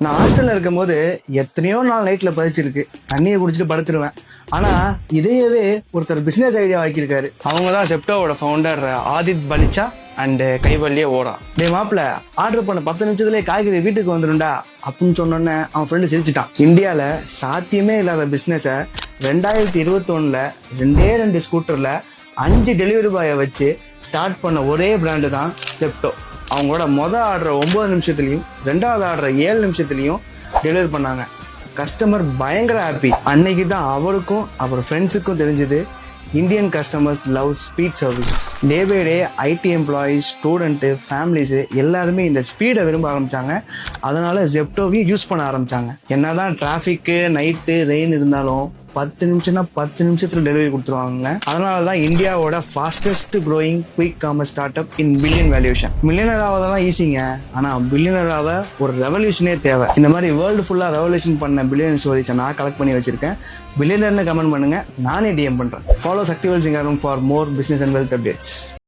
நான் ஹாஸ்டல்ல இருக்கும்போது எத்தனையோ நாள் நைட்ல பதிச்சிருக்கு, தண்ணியை குடிச்சிட்டு படுத்துருவேன். ஆனா இதையவே ஒருத்தர் பிசினஸ் ஐடியா ஆக்கியிருக்காரு. அவங்க தான் செப்டோவோட ஃபவுண்டர் ஆதித் பலிச்சா அண்ட் கைவல்லியே ஓடா. டே மாப்பிள, ஆர்டர் பண்ண 10 நிமிஷத்துலயே காய்கறி வீட்டுக்கு வந்துடும்டா அப்படின்னு சொன்னோன்னே அவன் ஃப்ரெண்டு சிரிச்சிட்டான். இந்தியால சாத்தியமே இல்லாத பிசினஸ 2021 2 ஸ்கூட்டர்ல 5 டெலிவரி பாயை வச்சு ஸ்டார்ட் பண்ண ஒரே பிராண்டு தான் செப்டோ. அவங்களோட ஆர்டர் 9 நிமிஷத்துலயும் 2வது ஆர்டர் 7 நிமிஷத்துலயும் டெலிவரி பண்ணாங்க. கஸ்டமர் பயங்கர ஹாப்பி. அன்னைக்கு தான் அவருக்கும் அவர் ஃப்ரெண்ட்ஸுக்கும் தெரிஞ்சது Indian customers love speed service. Day by day IT employees, student, families எல்லாருமே இந்த ஸ்பீடை விரும்ப ஆரம்பிச்சாங்க. அதனால ஜெப்டோவையும் யூஸ் பண்ண ஆரம்பிச்சாங்க. என்னதான் டிராஃபிக்கு, நைட்டு, ரெயின் இருந்தாலும் 10 நிமிஷம்னா 10 நிமிஷத்துல டெலிவரி கொடுத்துருவாங்க. அதனாலதான் இந்தியாவோட fastest growing quick commerce startup in billion valuation. Millionaire ஆவதெல்லாம் ஈஸிங்க, ஆனா பில்லியனர் ஆக ஒரு ரெவல்யூஷனே தேவை. இந்த மாதிரி வேர்ல்டு ஃபுல்லா ரெவல்யூஷன் பண்ண பில்லியன் ஸ்டோரிஸை நான் கலெக்ட் பண்ணி வச்சிருக்கேன். பில்லியனர்னு கமெண்ட் பண்ணுங்க, நானே டிஎம் பண்றேன். Follow Sakthivel Singaram for more business and wealth updates.